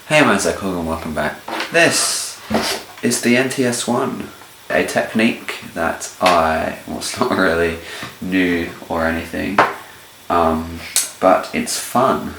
Hey, I'm Isaac, and welcome back. This is the nts-1, a technique that well, it's not really new or anything, but it's fun.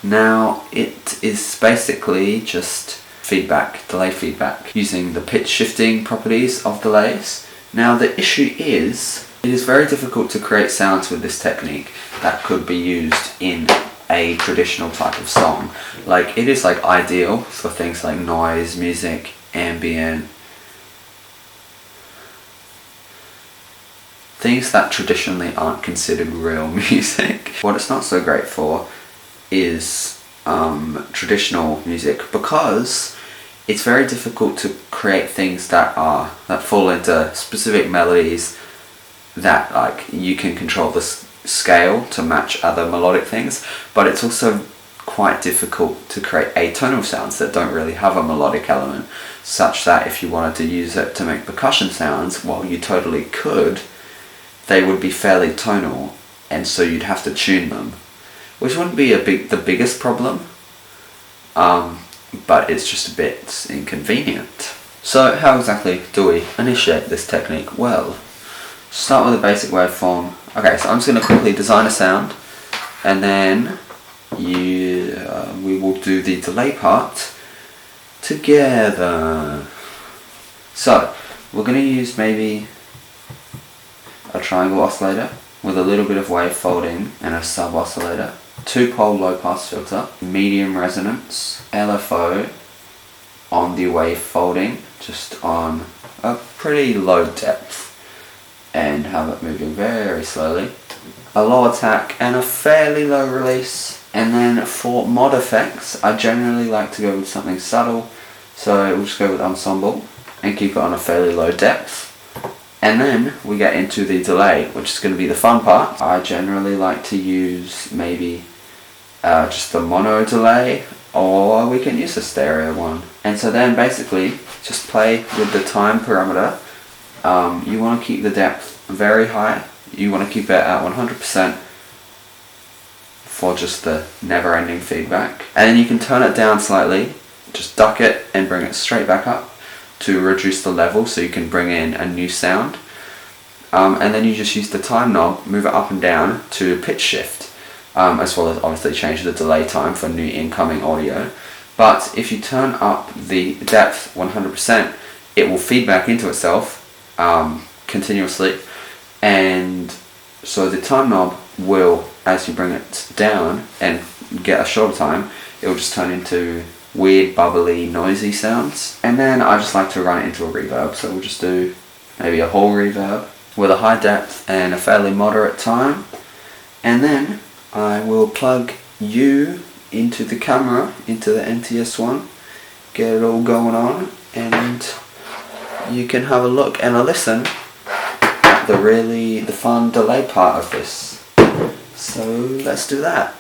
Now, it is basically just feedback, delay feedback, using the pitch shifting properties of delays. Now, the issue is, it is very difficult to create sounds with this technique that could be used in a traditional type of song. Like, it is like ideal for things like noise, music, ambient, things that traditionally aren't considered real music. What it's not so great for is traditional music, because it's very difficult to create things that fall into specific melodies that, like, you can control the scale to match other melodic things, but it's also quite difficult to create atonal sounds that don't really have a melodic element, such that if you wanted to use it to make percussion sounds, well, you totally could, they would be fairly tonal, and so you'd have to tune them, which wouldn't be the biggest problem, but it's just a bit inconvenient. So how exactly do we initiate this technique? Well, start with a basic waveform. Okay, so I'm just going to quickly design a sound, and then we will do the delay part together. So we're going to use maybe a triangle oscillator with a little bit of wave folding and a sub oscillator, 2-pole low pass filter, medium resonance, LFO on the wave folding, just on a pretty low depth, and have it moving very slowly, a low attack and a fairly low release. And then for mod effects, I generally like to go with something subtle, so we'll just go with ensemble and keep it on a fairly low depth. And then we get into the delay, which is going to be the fun part. I generally like to use maybe just the mono delay, or we can use a stereo one. And so then basically just play with the time parameter. You want to keep the depth very high. You want to keep it at 100% for just the never-ending feedback. And then you can turn it down slightly, just duck it and bring it straight back up to reduce the level so you can bring in a new sound. And then you just use the time knob, move it up and down to pitch shift, as well as obviously change the delay time for new incoming audio. But if you turn up the depth 100%, it will feed back into itself continuously, and so the time knob will, as you bring it down and get a shorter time, it will just turn into weird, bubbly, noisy sounds. And then I just like to run it into a reverb, so we'll just do maybe a whole reverb with a high depth and a fairly moderate time. And then I will plug you into the camera, into the nts-1, get it all going on, and you can have a look and a listen at the fun delay part of this. So let's do that.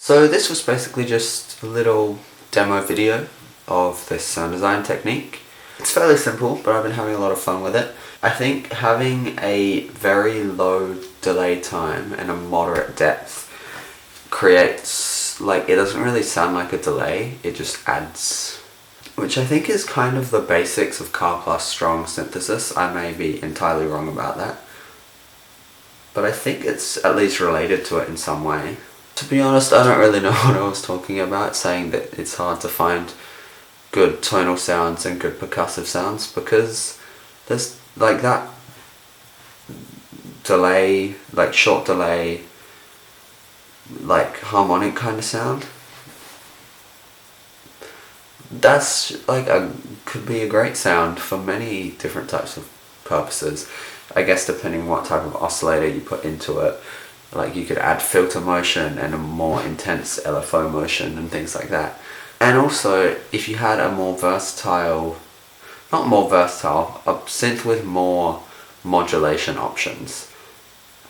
So this was basically just a little demo video of this sound design technique. It's fairly simple, but I've been having a lot of fun with it. I think having a very low delay time and a moderate depth creates, like, it doesn't really sound like a delay, it just adds, which I think is kind of the basics of car plus strong synthesis. I may be entirely wrong about that, but I think it's at least related to it in some way. To be honest, I don't really know what I was talking about saying that it's hard to find good tonal sounds and good percussive sounds, because there's like that delay, like short delay, like harmonic kind of sound. That's like could be a great sound for many different types of purposes. I guess depending what type of oscillator you put into it. Like you could add filter motion and a more intense LFO motion and things like that. And also, if you had a more versatile, not more versatile, a synth with more modulation options,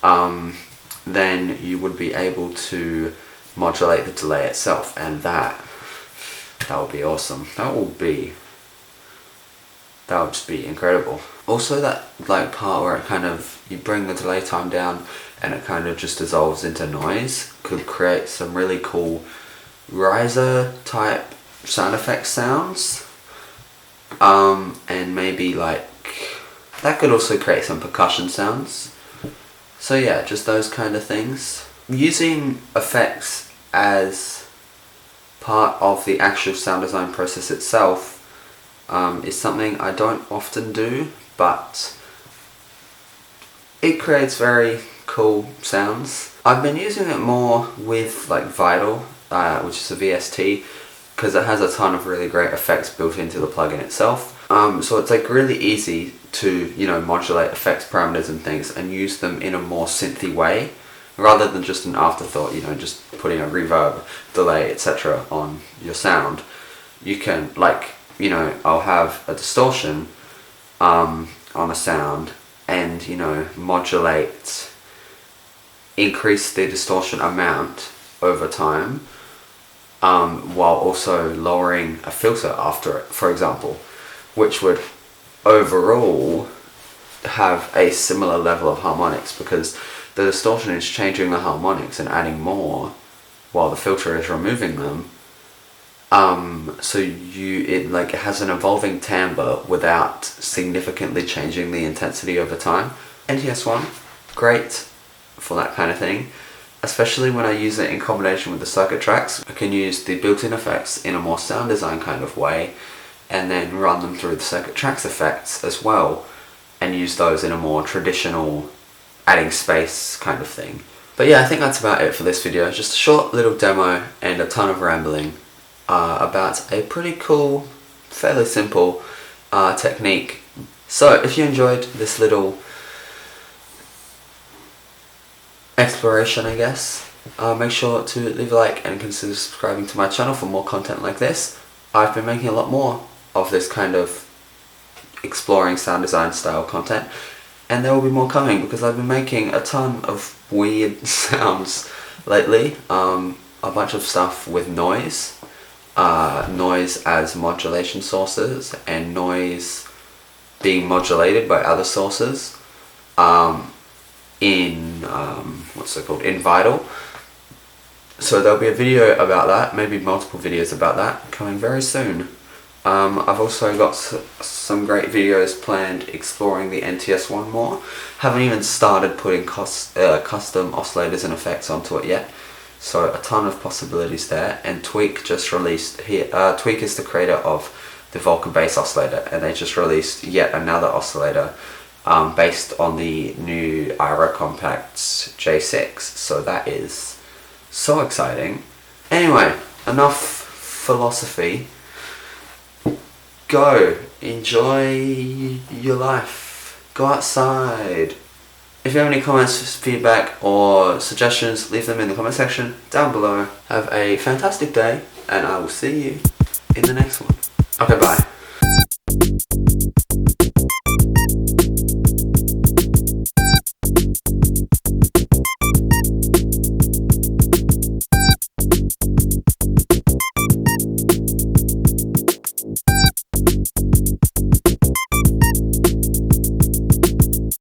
then you would be able to modulate the delay itself, and that would be awesome. That would just be incredible. Also, that like part where it kind of, you bring the delay time down and it kind of just dissolves into noise, could create some really cool riser type sound effect sounds. And maybe like, that could also create some percussion sounds. So yeah, just those kind of things. Using effects as part of the actual sound design process itself is something I don't often do, but it creates very cool sounds. I've been using it more with like Vital, which is a VST, because it has a ton of really great effects built into the plugin itself. So it's like really easy to, you know, modulate effects parameters and things and use them in a more synthy way, rather than just an afterthought, you know, just putting a reverb, delay, etc. on your sound. You can, like, you know, I'll have a distortion on a sound and, you know, modulate, increase the distortion amount over time, while also lowering a filter after it, for example, which would overall have a similar level of harmonics, because the distortion is changing the harmonics and adding more while the filter is removing them. So it has an evolving timbre without significantly changing the intensity over time. nts-1, great for that kind of thing, especially when I use it in combination with the circuit tracks. I can use the built-in effects in a more sound design kind of way, and then run them through the circuit tracks effects as well, and use those in a more traditional adding space kind of thing. But yeah, I think that's about it for this video. Just a short little demo and a ton of rambling about a pretty cool, fairly simple technique. So if you enjoyed this little exploration, I guess, make sure to leave a like and consider subscribing to my channel for more content like this. I've been making a lot more of this kind of exploring sound design style content, and there will be more coming, because I've been making a ton of weird sounds lately. A bunch of stuff with noise as modulation sources, and noise being modulated by other sources in in Vital. So there'll be a video about that, maybe multiple videos about that, coming very soon. I've also got some great videos planned exploring the nts-1 more. Haven't even started putting custom oscillators and effects onto it yet, so a ton of possibilities there. And Tweak just released here. Tweak is the creator of the Vulcan bass oscillator, and they just released yet another oscillator based on the new Ira Compact's J6. So that is so exciting. Anyway, enough philosophy. Go, enjoy your life, go outside. If you have any comments, feedback or suggestions, leave them in the comment section down below. Have a fantastic day, and I will see you in the next one. Okay, bye.